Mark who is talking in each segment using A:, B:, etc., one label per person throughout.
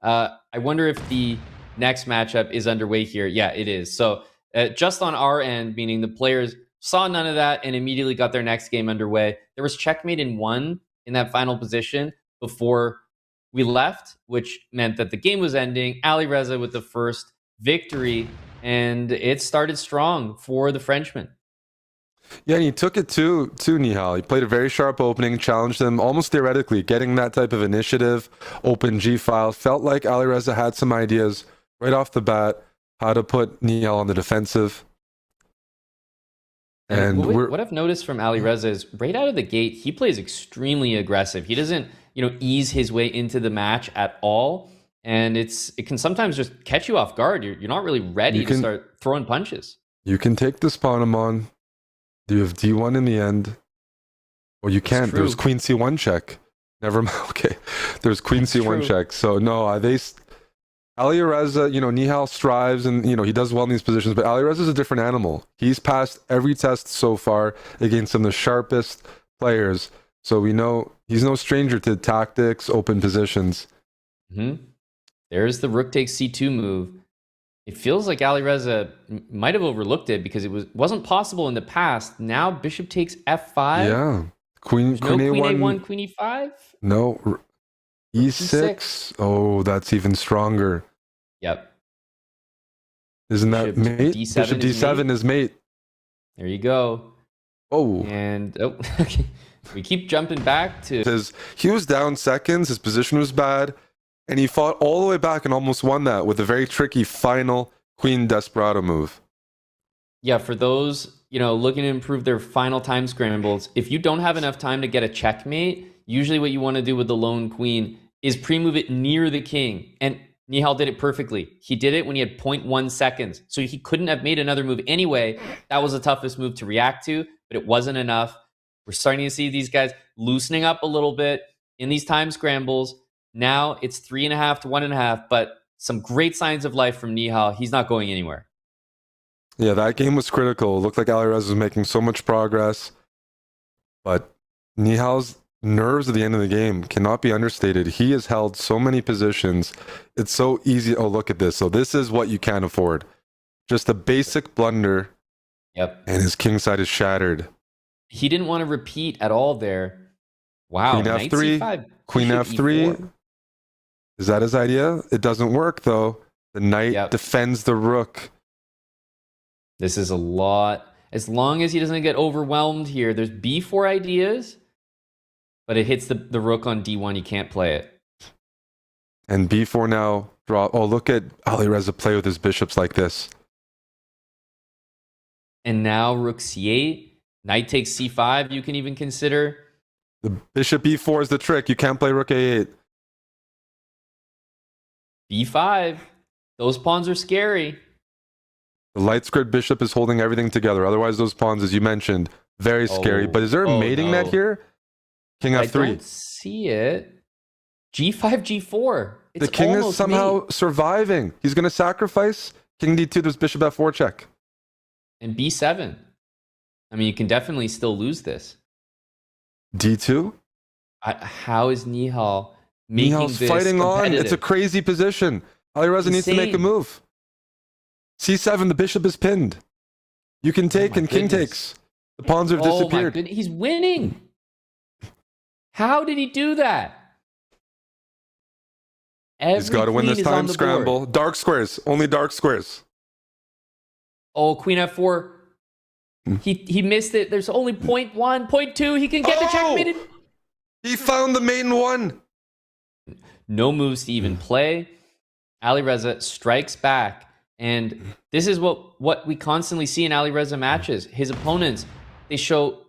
A: I wonder if the next matchup is underway here. Yeah, it is. So just on our end, meaning the players saw none of that and immediately got their next game underway. There was checkmate in one in that final position before we left, which meant that the game was ending. Alireza with the first victory, and it started strong for the Frenchman.
B: Yeah, and he took it to Nihal. He played a very sharp opening, challenged him almost theoretically, getting that type of initiative, open G file. Felt like Alireza had some ideas right off the bat, how to put Nihal on the defensive.
A: And what I've noticed from Alireza is right out of the gate, he plays extremely aggressive. He doesn't, ease his way into the match at all. And it can sometimes just catch you off guard. You're not really ready to start throwing punches.
B: You can take the Spawnamon. You have D1 in the end. Well, you can't. There's Queen C1 check. Never mind. Okay. There's Queen C1 check. So, no, Alireza, Nihal strives and, he does well in these positions, but Alireza is a different animal. He's passed every test so far against some of the sharpest players. So we know he's no stranger to tactics, open positions.
A: Mm-hmm. There's the rook takes C2 move. It feels like Alireza might have overlooked it because it wasn't possible in the past. Now bishop takes F5.
B: Yeah. Queen
A: A1, Queen E5?
B: No. E6. Oh, that's even stronger.
A: Yep.
B: Isn't that mate? Bishop D7 is mate.
A: There you go.
B: Oh.
A: And okay. We keep jumping back to...
B: He was down seconds. His position was bad. And he fought all the way back and almost won that with a very tricky final Queen Desperado move.
A: Yeah, for those, looking to improve their final time scrambles, if you don't have enough time to get a checkmate, usually what you want to do with the lone queen is pre-move it near the king. And Nihal did it perfectly. He did it when he had 0.1 seconds. So he couldn't have made another move anyway. That was the toughest move to react to, but it wasn't enough. We're starting to see these guys loosening up a little bit in these time scrambles. Now it's 3.5 to 1.5, but some great signs of life from Nihal. He's not going anywhere.
B: Yeah, that game was critical. It looked like Alireza was making so much progress. But Nihal's nerves at the end of the game cannot be understated. He has held so many positions. It's so easy. Oh, look at this. So this is what you can't afford. Just a basic blunder.
A: Yep.
B: And his king side is shattered.
A: He didn't want to repeat at all there. Wow.
B: Queen F3. Queen F3. E4. Is that his idea? It doesn't work, though. The knight defends the rook.
A: This is a lot. As long as he doesn't get overwhelmed here, there's B4 ideas, but it hits the rook on D1. You can't play it.
B: And B4 now draw. Oh, look at Alireza play with his bishops like this.
A: And now rook C8. Knight takes C5, you can even consider.
B: The bishop E4 is the trick. You can't play rook A8.
A: B5. Those pawns are scary.
B: The light squared bishop is holding everything together. Otherwise, those pawns, as you mentioned, very scary. But is there a mating net here? King F3.
A: I don't see it. G5, G4.
B: The king is somehow surviving. He's going to sacrifice. King D2, there's bishop F4 check.
A: And B7. I mean, you can definitely still lose this.
B: D2?
A: How is Nihal making
B: Nihal's
A: this
B: fighting on. It's a crazy position. Alireza needs to make a move. C7, the bishop is pinned. You can take and king takes. The pawns have disappeared.
A: My goodness. He's winning. How did he do that?
B: He's got to win this time scramble. Dark squares. Only dark squares.
A: Oh, Queen F4. He missed it. There's only 0.1, 0.2. He can get the checkmate.
B: He found the maiden one.
A: No moves to even play. Alireza strikes back. And this is what we constantly see in Alireza matches. His opponents, they show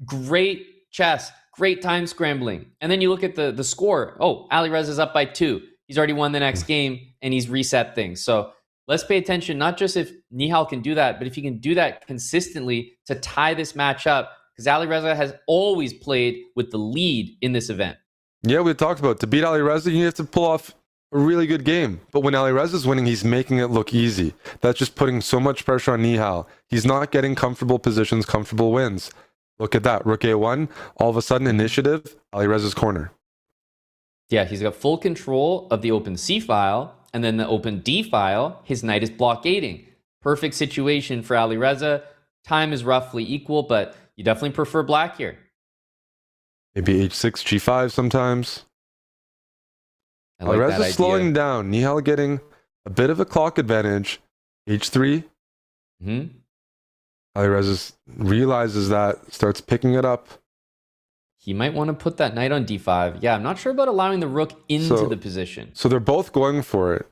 A: great chess, great time scrambling. And then you look at the score. Oh, Alireza's up by 2. He's already won the next game, and he's reset things. So let's pay attention, not just if Nihal can do that, but if he can do that consistently to tie this match up, because Alireza has always played with the lead in this event.
B: Yeah, we talked about it. To beat Alireza, you have to pull off a really good game. But when Alireza's winning, he's making it look easy. That's just putting so much pressure on Nihal. He's not getting comfortable positions, comfortable wins. Look at that. Rook A1, all of a sudden initiative, Alireza's corner.
A: Yeah, he's got full control of the open C file, and then the open D file, his knight is blockading. Perfect situation for Alireza. Time is roughly equal, but you definitely prefer black here.
B: Maybe h6, g5 sometimes.
A: I like that idea.
B: slowing down. Nihal getting a bit of a clock advantage. h3. Alireza realizes that, starts picking it up.
A: He might want to put that knight on d5. Yeah, I'm not sure about allowing the rook into the position.
B: So they're both going for it.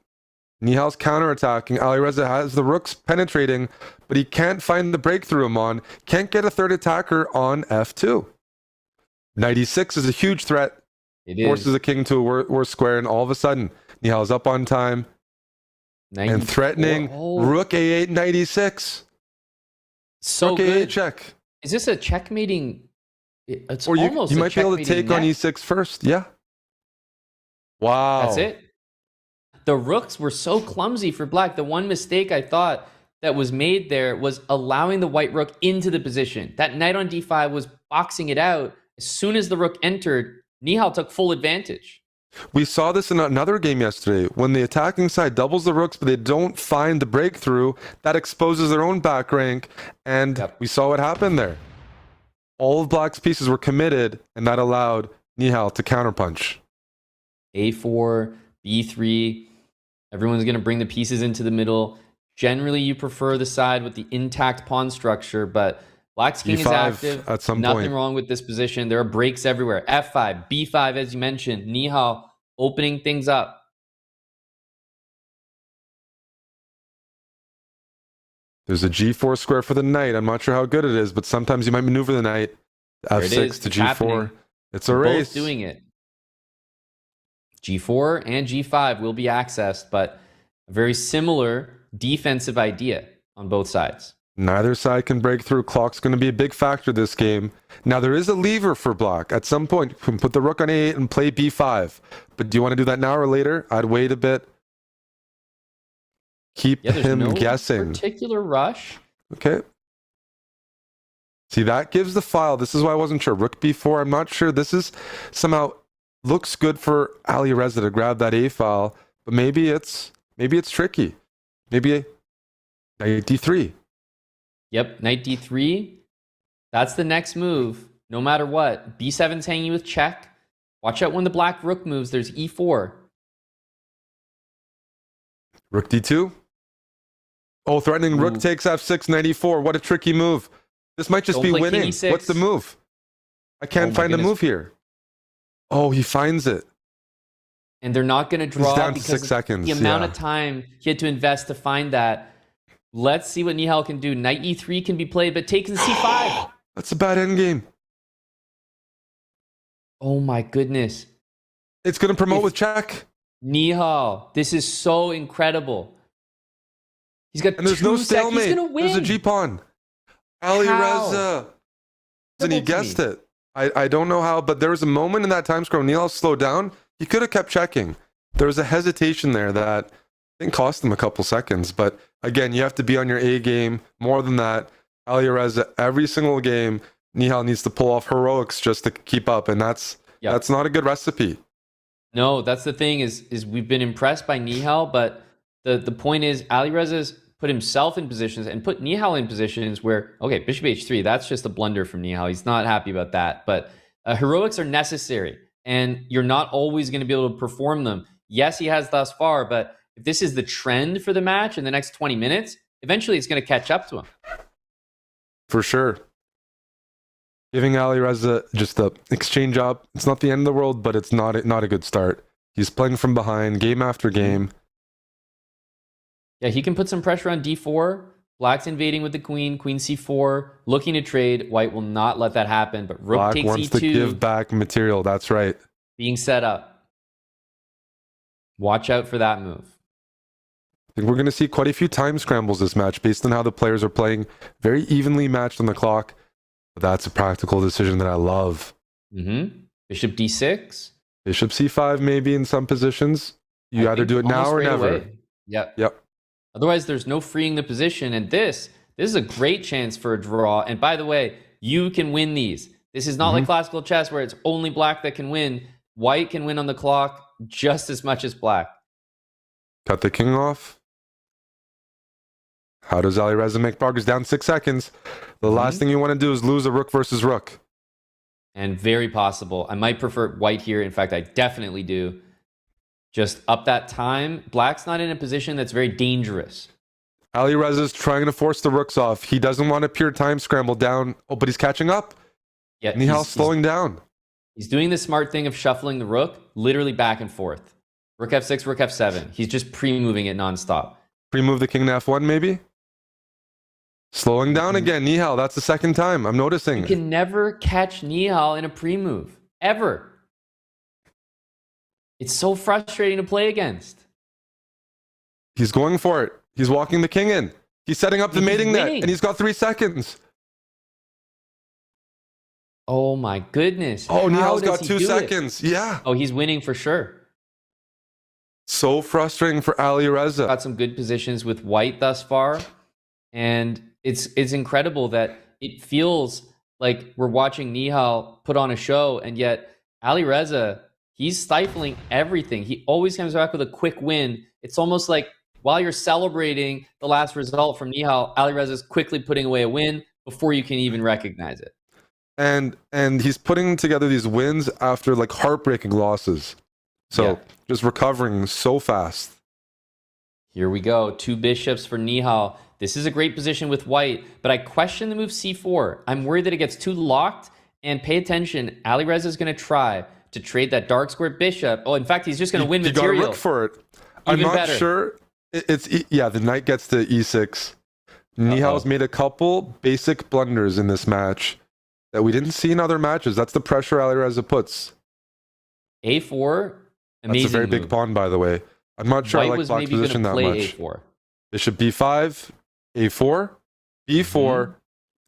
B: Nihal's counterattacking. Alireza has the rooks penetrating, but he can't find the breakthrough Amon. Can't get a third attacker on f2. Knight e6 is a huge threat.
A: It is.
B: Forces the king to a worse square, and all of a sudden, Nihal's up on time. And threatening rook a8, knight e6.
A: So
B: rook
A: good.
B: A8 check.
A: Is this a checkmating? It's
B: or you
A: almost
B: might be able to take on e6 first. Yeah. Wow.
A: That's it. The rooks were so clumsy for black. The one mistake I thought that was made there was allowing the white rook into the position. That knight on d5 was boxing it out. As soon as the rook entered, Nihal took full advantage.
B: We saw this in another game yesterday. When the attacking side doubles the rooks, but they don't find the breakthrough, that exposes their own back rank, and we saw what happened there. All of black's pieces were committed, and that allowed Nihal to counterpunch.
A: a4, b3. Everyone's going to bring the pieces into the middle. Generally, you prefer the side with the intact pawn structure, but black's king is active.
B: At some
A: Nothing
B: point.
A: wrong with this position. There are breaks everywhere. f5, b5, as you mentioned. Nihal opening things up.
B: There's a g4 square for the knight. I'm not sure how good it is, but sometimes you might maneuver the knight. f6 to g4.
A: Happening.
B: It's a race.
A: Both doing it. g4 and g5 will be accessed, but a very similar defensive idea on both sides.
B: Neither side can break through. Clock's going to be a big factor this game. Now, there is a lever for black. At some point, you can put the rook on a8 and play b5. But do you want to do that now or later? I'd wait a bit. Keep him guessing.
A: Particular rush.
B: Okay. See, that gives the file. This is why I wasn't sure. Rook b4. I'm not sure. This is somehow looks good for Alireza to grab that a file, but maybe it's tricky. Maybe knight d3.
A: Yep, knight d3. That's the next move. No matter what. b7's hanging with check. Watch out when the black rook moves. There's e4.
B: Rook d2. Oh, threatening rook takes f6, knight e4. What a tricky move. This might just be winning. What's the move? I can't find a move here. Oh, he finds it.
A: And they're not going to draw
B: down to
A: because
B: 6 seconds.
A: The amount of time he had to invest to find that. Let's see what Nihal can do. Knight e3 can be played, but takes the c5.
B: That's a bad endgame.
A: Oh my goodness.
B: It's going to promote with check.
A: Nihal, this is so incredible. He's got
B: and there's no stalemate.
A: He's going to win.
B: There's a g-pawn. Alireza. And he guessed it. I don't know how, but there was a moment in that time scroll when Nihal slowed down. He could have kept checking. There was a hesitation there that I think cost him a couple seconds. But again, you have to be on your A game. More than that, Alireza, every single game, Nihal needs to pull off heroics just to keep up. And that's not a good recipe.
A: No, that's the thing is we've been impressed by Nihal, but the point is Alireza's put himself in positions and put Nihal in positions where, okay, bishop h3, that's just a blunder from Nihal. He's not happy about that. But heroics are necessary, and you're not always going to be able to perform them. Yes, he has thus far, but if this is the trend for the match in the next 20 minutes, eventually it's going to catch up to him.
B: For sure. Giving Alireza just the exchange up. It's not the end of the world, but it's not a good start. He's playing from behind, game after game.
A: Yeah, he can put some pressure on d4. Black's invading with the queen, queen c4, looking to trade. White will not let that happen, but rook
B: Black
A: takes
B: wants
A: e2.
B: to give back material, that's right.
A: Being set up. Watch out for that move.
B: I think we're going to see quite a few time scrambles this match based on how the players are playing. Very evenly matched on the clock. But that's a practical decision that I love.
A: Bishop d6.
B: Bishop c5 maybe in some positions. You either do it now or never.
A: Yep. Otherwise, there's no freeing the position. And this is a great chance for a draw. And by the way, you can win these. This is not like classical chess where it's only black that can win. white can win on the clock just as much as black.
B: Cut the king off. How does Alireza make progress? Down 6 seconds. The last thing you want to do is lose a rook versus rook.
A: And very possible. I might prefer white here. In fact, I definitely do. Just up that time. Black's not in a position that's very dangerous.
B: Alireza's trying to force the rooks off. He doesn't want a pure time scramble down. Oh, but he's catching up.
A: Yeah,
B: Nihal's slowing down.
A: He's doing the smart thing of shuffling the rook literally back and forth. Rook f6, rook f7. He's just pre-moving it nonstop.
B: Pre-move the king to f1 maybe? Slowing down again. Nihal, that's the second time. I'm noticing.
A: You can never catch Nihal in a pre-move. Ever. It's so frustrating to play against.
B: He's going for it. He's walking the king in. He's setting up the mating net, and he's got 3 seconds.
A: Oh my goodness.
B: Oh, Nihal's got 2 seconds. Yeah.
A: Oh, he's winning for sure.
B: So frustrating for Alireza.
A: Got some good positions with white thus far. And it's incredible that it feels like we're watching Nihal put on a show, and yet Alireza, he's stifling everything. He always comes back with a quick win. It's almost like while you're celebrating the last result from Nihal, Alireza's quickly putting away a win before you can even recognize it.
B: And he's putting together these wins after like heartbreaking losses. So just recovering so fast.
A: Here we go. 2 bishops for Nihal. This is a great position with white, but I question the move c4. I'm worried that it gets too locked, and pay attention. Alireza is going to try to trade that dark square bishop. Oh, in fact, he's just going to win material.
B: You got to look for it. I'm not sure. The knight gets to e6. Nihal's made a couple basic blunders in this match that we didn't see in other matches. That's the pressure Alireza puts.
A: a4, amazing.
B: That's a very
A: move.
B: big pawn, by the way. I'm not sure I like black's position that much.
A: A4.
B: Bishop b5, a4, b4,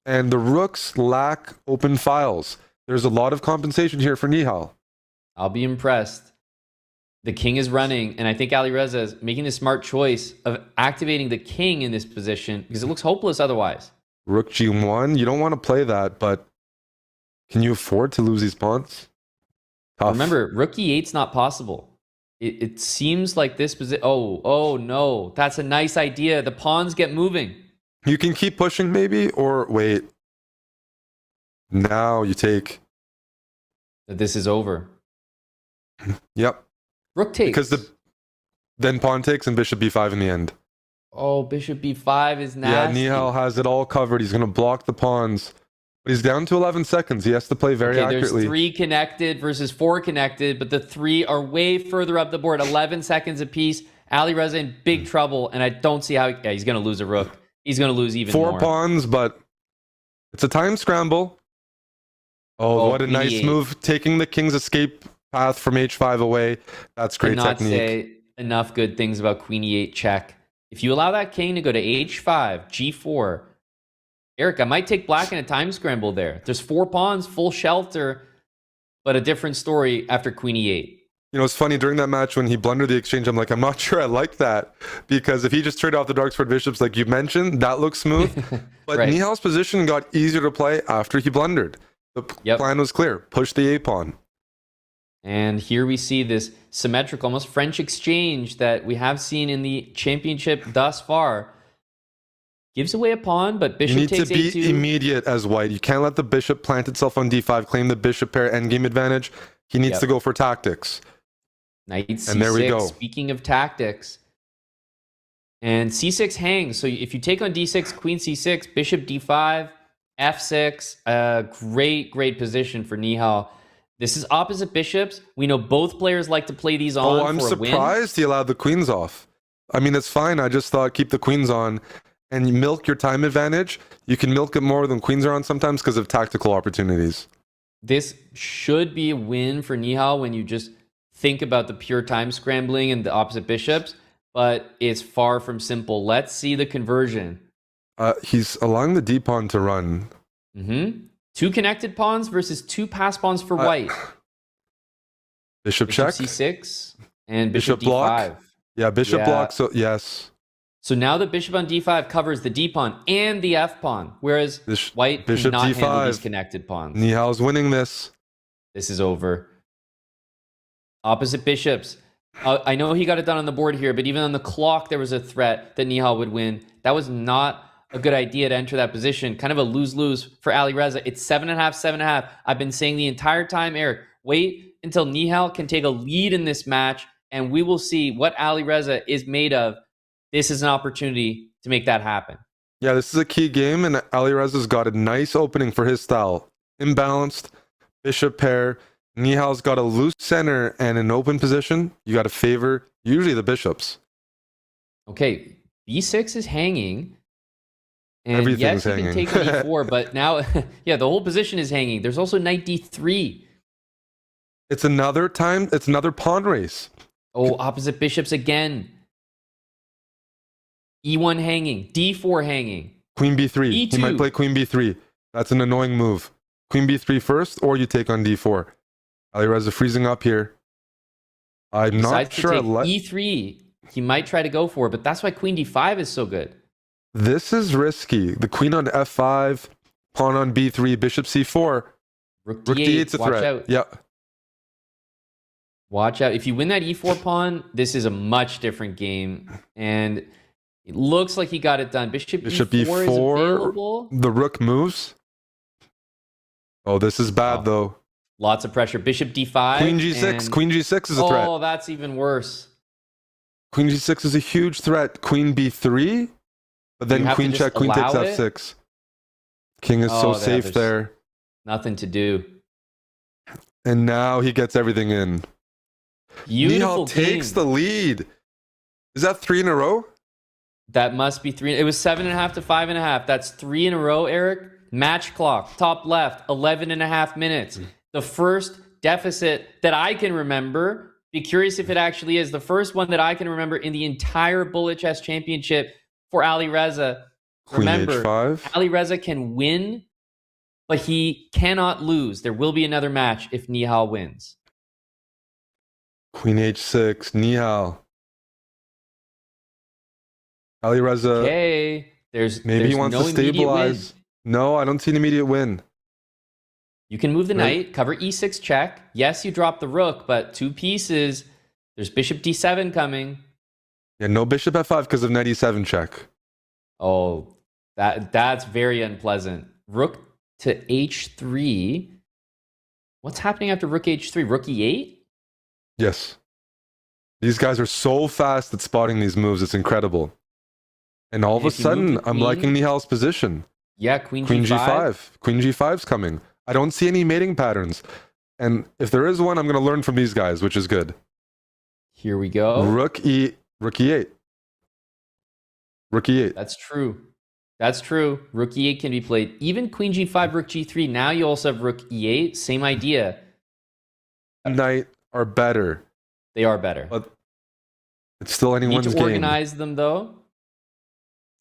B: and the rooks lack open files. There's a lot of compensation here for Nihal.
A: I'll be impressed. The king is running, and I think Alireza is making the smart choice of activating the king in this position because it looks hopeless otherwise.
B: Rook g1, you don't want to play that, but can you afford to lose these pawns? Tough.
A: Remember, rook e8's not possible. It seems like this position... Oh, no. That's a nice idea. The pawns get moving.
B: You can keep pushing maybe, or wait. Now you take...
A: This is over.
B: Yep.
A: Rook takes.
B: Because then pawn takes and bishop b5 in the end.
A: Oh, bishop b5 is nasty.
B: Yeah, Nihal has it all covered. He's going to block the pawns. But he's down to 11 seconds. He has to play very accurately.
A: There's 3 connected versus 4 connected, but the 3 are way further up the board. 11 seconds apiece. Alireza in big trouble, and I don't see how... he's going to lose a rook. He's going to lose even more.
B: 4 pawns, but it's a time scramble. Oh, what a nice move. Taking the king's escape path from h5 away. That's great technique.
A: Cannot say enough good things about queen e8 check. If you allow that king to go to h5, g4... Eric, I might take black in a time scramble there. There's 4 pawns, full shelter, but a different story after queen e8.
B: You know, it's funny, during that match when he blundered the exchange, I'm like, I'm not sure I like that. Because if he just traded off the dark squared bishops like you mentioned, that looks smooth. But right. Nihal's position got easier to play after he blundered. The plan was clear. Push the a-pawn.
A: And here we see this symmetrical, almost French exchange that we have seen in the championship thus far. Gives away a pawn, but bishop takes
B: a2. You need to be immediate as white. You can't let the bishop plant itself on d5, claim the bishop pair endgame advantage. He needs to go for tactics.
A: Knight c6.
B: And there we go.
A: Speaking of tactics. And c6 hangs. So if you take on d6, queen c6, bishop d5, f6. Great position for Nihal. This is opposite bishops. We know both players like to play these on for a win.
B: I'm surprised he allowed the queens off. I mean, it's fine. I just thought keep the queens on. And you milk your time advantage. You can milk it more than queens are on sometimes because of tactical opportunities.
A: This should be a win for Nihal when you just think about the pure time scrambling and the opposite bishops, but it's far from simple. Let's see the conversion.
B: He's allowing the d-pawn to run.
A: 2 connected pawns versus 2 pass pawns for white.
B: Bishop check.
A: c6 and bishop d5.
B: Block. Yeah, bishop block, so yes.
A: So now the bishop on d5 covers the d-pawn and the f-pawn, whereas white
B: bishop
A: cannot
B: d5.
A: handle these connected pawns.
B: Nihal's winning this.
A: This is over. Opposite bishops. I know he got it done on the board here, but even on the clock, there was a threat that Nihal would win. That was not a good idea to enter that position. Kind of a lose-lose for Alireza. It's 7.5, 7.5. I've been saying the entire time, Eric, wait until Nihal can take a lead in this match, and we will see what Alireza is made of. This is an opportunity to make that happen.
B: Yeah, this is a key game, and Alireza's got a nice opening for his style. Imbalanced, bishop pair. Nihal's got a loose center and an open position. You got to favor usually the bishops.
A: Okay, b6 is hanging. And
B: Everything's
A: yes, you
B: hanging.
A: can take d4, but now, yeah, the whole position is hanging. There's also knight d3.
B: It's another pawn race.
A: Oh, opposite bishops again. E1 hanging, d4 hanging.
B: Queen b3.
A: E2.
B: He might play queen b3. That's an annoying move. Queen b3 first, or you take on d4. Alireza freezing up here. I'm not sure.
A: E3. He might try to go for it, but that's why queen d5 is so good.
B: This is risky. The queen on f5, pawn on b3, bishop c4.
A: Rook
B: Rook
A: d8.
B: d8's a
A: Watch
B: threat.
A: out.
B: Yeah.
A: Watch out. If you win that e4 pawn, this is a much different game. And it looks like he got it done. Bishop e4 is available.
B: The rook moves. Oh, this is bad though.
A: Lots of pressure. Bishop d5.
B: Queen g6. Queen g6 is a threat.
A: Oh, that's even worse.
B: Queen g6 is a huge threat. Queen b3. But then queen check, queen takes f6. King is so safe there.
A: Nothing to do.
B: And now he gets everything in.
A: Beautiful
B: Nihal takes the lead. Is that 3 in a row?
A: That must be 3. It was 7.5 to 5.5. That's 3 in a row, Eric. Match clock, top left, 11.5 minutes. The first deficit that I can remember. Be curious if it actually is. The first one that I can remember in the entire Bullet Chess Championship for Alireza. Remember, Alireza can win, but he cannot lose. There will be another match if Nihal wins.
B: Queen h6, Nihal. Alireza.
A: Okay,
B: maybe he wants to stabilize. No, I don't see an immediate win.
A: You can move the knight, cover e6 check. Yes, you drop the rook, but 2 pieces. There's bishop d7 coming.
B: Yeah, no bishop f5 because of knight e7 check.
A: Oh, that's very unpleasant. Rook to h3. What's happening after rook h3? Rook e8?
B: Yes. These guys are so fast at spotting these moves. It's incredible. And all of a sudden, I'm liking Nihal's position.
A: Yeah, queen
B: g5. Queen g5's coming. I don't see any mating patterns. And if there is one, I'm going to learn from these guys, which is good.
A: Here we go.
B: Rook e8. Rook e8.
A: That's true. That's true. Rook e8 can be played. Even queen g5, rook g3. Now you also have rook e8. Same idea.
B: Knight are better.
A: They are better.
B: But it's still anyone's game.
A: Need to organize them, though.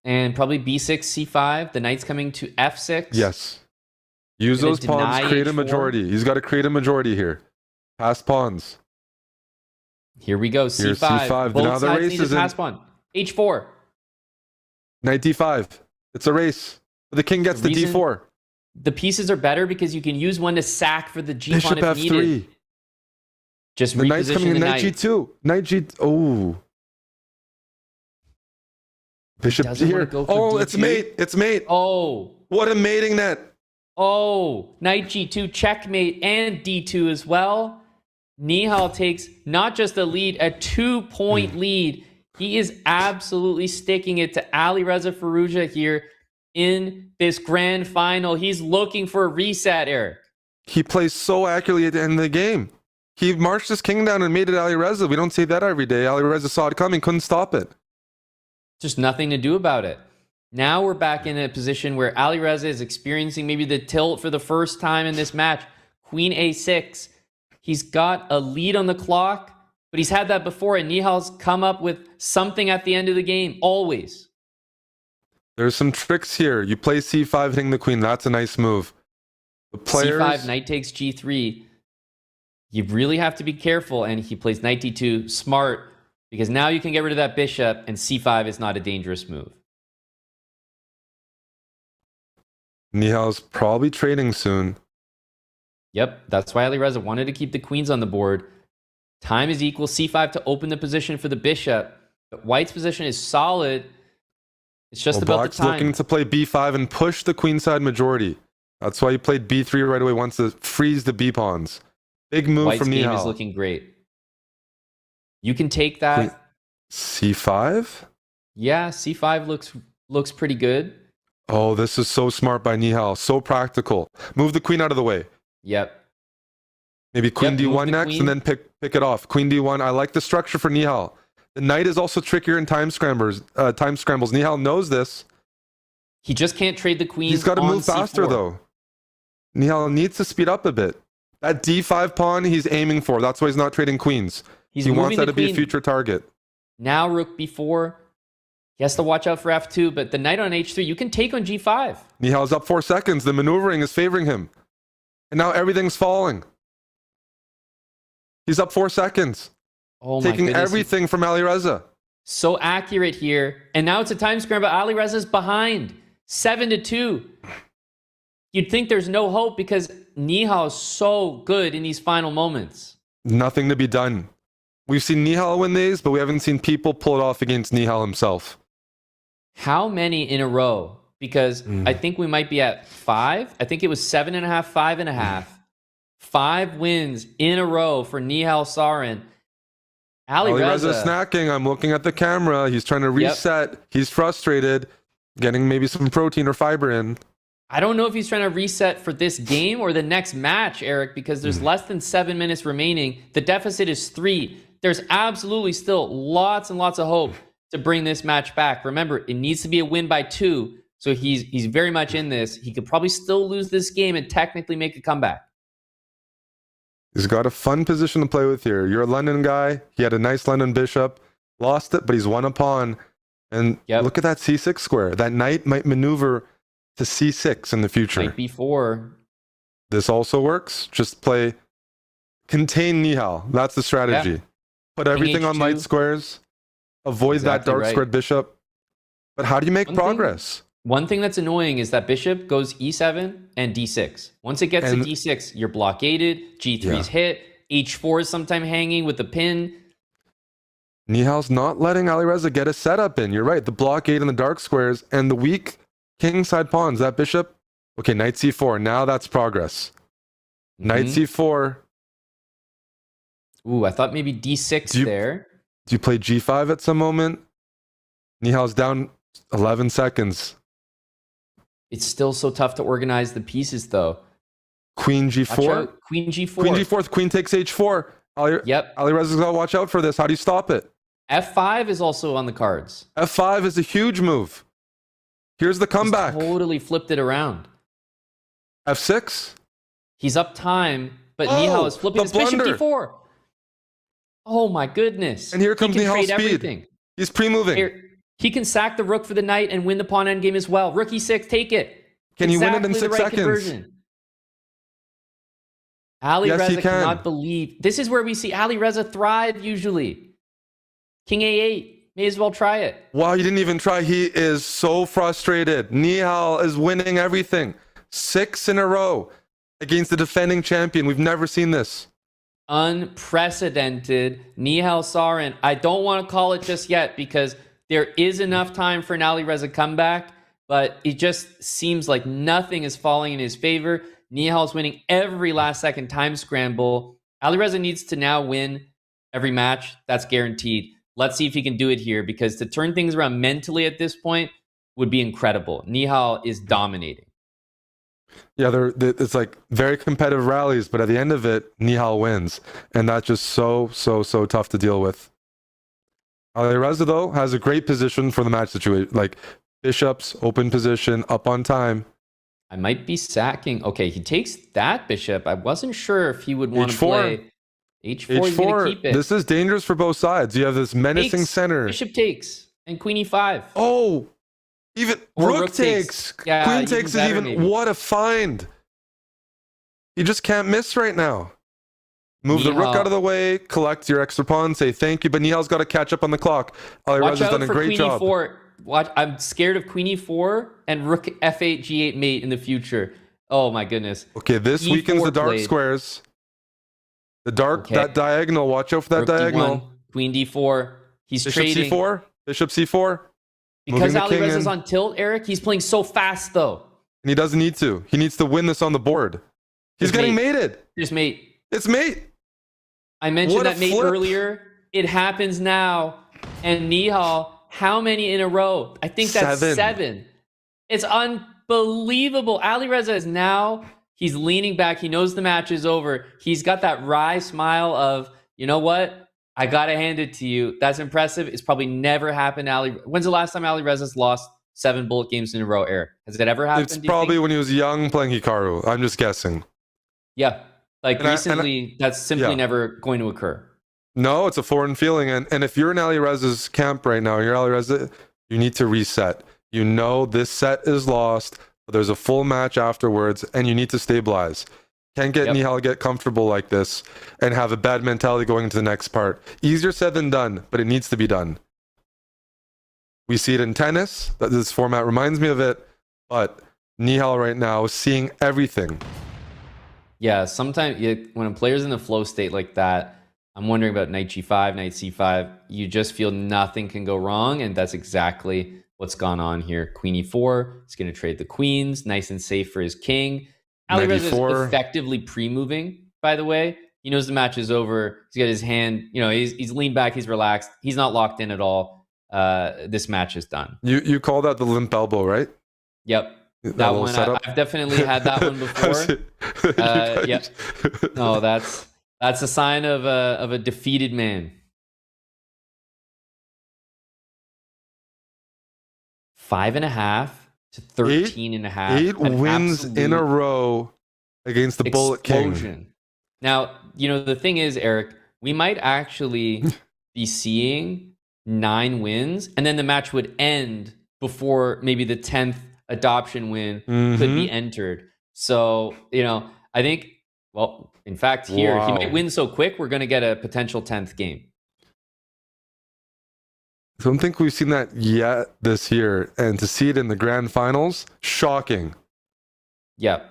A: And probably b6, c5. The knight's coming to f6.
B: Yes. Use those pawns, create a majority. He's got to create a majority here. Pass pawns.
A: Here we go. C5.
B: Here's C5.
A: Both
B: now the
A: sides
B: race
A: need
B: is
A: to pass pawn. H4.
B: Knight d5. It's a race. The king gets the d4.
A: The pieces are better because you can use one to sack for the g
B: Bishop
A: pawn if
B: f3.
A: needed. Just
B: the knight's coming in
A: knight
B: g2. Knight g. Oh. Bishop here. Oh, it's mate. It's mate.
A: Oh.
B: What a mating net.
A: Oh. Knight g2 checkmate and d2 as well. Nihal takes not just a lead, a 2-point lead. He is absolutely sticking it to Alireza Firouzja here in this grand final. He's looking for a reset, Eric.
B: He plays so accurately at the end of the game. He marched his king down and made it Alireza. We don't see that every day. Alireza saw it coming, couldn't stop it.
A: Just nothing to do about it. Now we're back in a position where Alireza is experiencing maybe the tilt for the first time in this match. Queen a6. He's got a lead on the clock, but he's had that before, and Nihal's come up with something at the end of the game, always.
B: There's some tricks here. You play c5 hitting the queen. That's a nice move. The players...
A: c5, knight takes g3. You really have to be careful, and he plays knight d2. Smart, because now you can get rid of that bishop, and c5 is not a dangerous move.
B: Nihal's probably trading soon.
A: Yep, that's why Alireza wanted to keep the queens on the board. Time is equal. C5 to open the position for the bishop. But white's position is solid. It's just about
B: Black's
A: the time.
B: looking to play b5 and push the queenside majority. That's why he played b3 right away, wants to freeze the b pawns. Big move
A: White's
B: from
A: game
B: Nihal.
A: is looking great. You can take that.
B: C5?
A: Yeah, C5 looks pretty good.
B: Oh, this is so smart by Nihal. So practical. Move the queen out of the way.
A: Yep.
B: Maybe queen
A: Yep, move
B: d1
A: the
B: next,
A: queen.
B: and then pick it off. Queen d1. I like the structure for Nihal. The knight is also trickier in time scrambles. Nihal knows this.
A: He just can't trade the queen.
B: He's got to move faster,
A: C4.
B: though. Nihal needs to speed up a bit. That d5 pawn he's aiming for. That's why he's not trading queens. He wants that to be a future target.
A: Now rook b4. He has to watch out for f2, but the knight on h3, you can take on g5.
B: Nihal's up 4 seconds. The maneuvering is favoring him. And now everything's falling. He's up 4 seconds.
A: Oh my
B: taking
A: goodness.
B: everything from Alireza.
A: So accurate here. And now it's a time scramble. Alireza's behind. 7-2. You'd think there's no hope because Nihal is so good in these final moments.
B: Nothing to be done. We've seen Nihal win these, but we haven't seen people pull it off against Nihal himself.
A: How many in a row? Because I think we might be at 5. I think it was 7.5, 5.5. 5 wins in a row for Nihal Sarin.
B: Alireza snacking. I'm looking at the camera. He's trying to reset. Yep. He's frustrated, getting maybe some protein or fiber in.
A: I don't know if he's trying to reset for this game or the next match, Eric, because there's less than 7 minutes remaining. The deficit is 3. There's absolutely still lots and lots of hope to bring this match back. Remember, it needs to be a win by 2, so he's very much in this. He could probably still lose this game and technically make a comeback.
B: He's got a fun position to play with here. You're a London guy. He had a nice London bishop. Lost it, but he's won a pawn. And look at that c6 square. That knight might maneuver to c6 in the future.
A: Knight b4.
B: This also works. Just contain Nihal. That's the strategy.
A: Yeah.
B: Put everything on light squares. Avoid that dark squared bishop. But how do you make progress?
A: One thing that's annoying is that bishop goes e7 and d6. Once it gets to d6, you're blockaded. G3's hit. H4 is sometime hanging with the pin.
B: Nihal's not letting Alireza get a setup in. You're right. The blockade and the dark squares and the weak kingside pawns. That bishop. Okay, knight c4. Now that's progress. Knight c4.
A: Ooh, I thought maybe d6 there.
B: Do you play g5 at some moment? Nihal's down 11 seconds.
A: It's still so tough to organize the pieces, though.
B: Queen g4.
A: Queen g4.
B: Queen g4. Queen takes h4. Alireza's got to watch out for this. How do you stop it?
A: f5 is also on the cards.
B: f5 is a huge move. Here's the comeback.
A: He's totally flipped it around.
B: f6.
A: He's up time, but Nihal is flipping his bishop d4. Oh my goodness.
B: And here comes Nihal's speed.
A: Everything.
B: He's pre-moving.
A: He can sack the rook for the knight and win the pawn endgame as well. Rook e6, take it.
B: Can you win it in 6 seconds?
A: Conversion. Alireza cannot believe. This is where we see Alireza thrive usually. King a8. May as well try it.
B: Wow, he didn't even try. He is so frustrated. Nihal is winning everything. 6 in a row against the defending champion. We've never seen this.
A: Unprecedented. Nihal Sarin. I don't want to call it just yet because there is enough time for an Alireza comeback, but it just seems like nothing is falling in his favor. Nihal's winning every last second time scramble. Alireza needs to now win every match. That's guaranteed. Let's see if he can do it here because to turn things around mentally at this point would be incredible. Nihal is dominating.
B: Yeah, it's like very competitive rallies, but at the end of it, Nihal wins. And that's just so tough to deal with. Alireza, though, has a great position for the match situation. Like bishops, open position, up on time.
A: I might be sacking. Okay, he takes that bishop. I wasn't sure if he would want to play h4. He's going to keep it.
B: This is dangerous for both sides. You have this menacing center.
A: Bishop takes and queen e5.
B: Oh, even rook takes.
A: Yeah,
B: queen takes is even.
A: Maybe.
B: What a find. You just can't miss right now. Move the rook out of the way, collect your extra pawn, say thank you, but Nihal's got to catch up on the clock. Alireza's done a great job.
A: I'm scared of queen e4 and rook f8, g8 mate in the future. Oh my goodness.
B: Okay, this weakens the dark squares. The dark,
A: Okay.
B: that diagonal. Watch out for that
A: Rook
B: diagonal.
A: D1, Queen D4. He's
B: Bishop
A: trading.
B: C4. Bishop C4.
A: Because
B: Moving the king
A: Alireza's
B: in.
A: on tilt, Eric, he's playing so fast, though.
B: And he doesn't need to. He needs to win this on the board. He's getting mated.
A: Just mate.
B: It's mate.
A: I mentioned
B: What a
A: that mate
B: flip.
A: earlier. It happens now. And Nihal, how many in a row? I think that's 7. It's unbelievable. Alireza is now, he's leaning back. He knows the match is over. He's got that wry smile of, you know what? I got to hand it to you. That's impressive. It's probably never happened. When's the last time Alireza's lost 7 bullet games in a row, Eric? Has it ever happened?
B: It's probably when he was young playing Hikaru. I'm just guessing.
A: Yeah. Like recently, that's simply never going to occur.
B: No, it's a foreign feeling. And if you're in Alireza's camp right now, you're Alireza, you need to reset. You know this set is lost, but there's a full match afterwards, and you need to stabilize. Can't get Nihal get comfortable like this and have a bad mentality going into the next part. Easier said than done, but it needs to be done. We see it in tennis. This format reminds me of it, but Nihal right now is seeing everything.
A: Yeah, sometimes when a player's in the flow state like that, I'm wondering about knight g5, knight c5. You just feel nothing can go wrong, and that's exactly what's gone on here. Queen e4. He's going to trade the queens. Nice and safe for his king. Alireza is effectively pre-moving, by the way. He knows the match is over. He's got his hand, he's leaned back. He's relaxed. He's not locked in at all. This match is done.
B: You call that the limp elbow, right?
A: Yep. That one, I've definitely had that one before. Yeah. No, that's a sign of a defeated man. 5.5 to 13.5.
B: 8 wins in a row against the Bullet King.
A: Now, the thing is, Eric, we might actually be seeing 9 wins, and then the match would end before maybe the 10th adoption win could be entered. So, I think, well, in fact, here, he might win so quick, we're going to get a potential 10th game.
B: I don't think we've seen that yet this year. And to see it in the grand finals, shocking.
A: Yeah.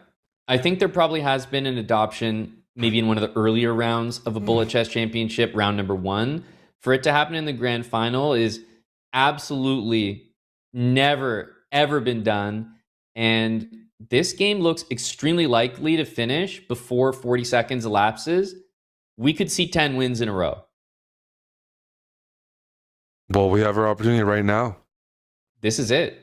A: I think there probably has been an adoption, maybe in one of the earlier rounds of a Bullet Chess Championship, round number 1. For it to happen in the grand final is absolutely never, ever been done. And this game looks extremely likely to finish before 40 seconds elapses. We could see 10 wins in a row.
B: Well, we have our opportunity right now.
A: This is it.